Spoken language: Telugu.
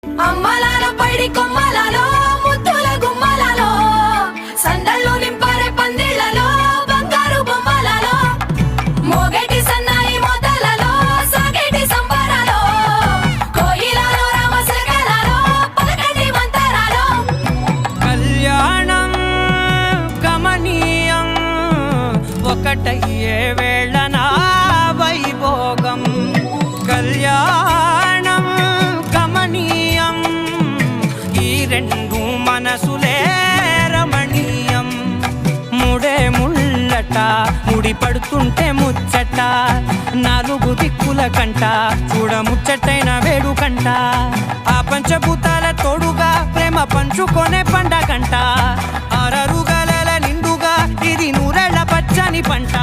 అమ్మలాలో పైడి కొమ్మలలో ముద్దుల గుమ్మలలో సందళ్ళు నింపారే పందిళ్లలో బంగారు బొమ్మలలో మోగేటి సన్నాయి మోతలలో సాగేటి సంబరాలో కోయిలలో రామశకలలో పలకటి మంతరాలో కళ్యాణం గమనీయం ఒకటయ్యే వేళనా వైభోగం కళ్యాణం గమనీయం ఈ రెండు మనసులే రమణీయం ముడే ముళ్ళట ముడి పడుతుంటే ముచ్చట నాలుగు దిక్కుల కంట చూడ ముచ్చటైన వేడుకంట ఆ పంచభూతాల తోడుగా ప్రేమ పంచుకొనే పండగంట ఆరరుగల నిండుగా ఇది నూరెళ్ళ పచ్చని పంట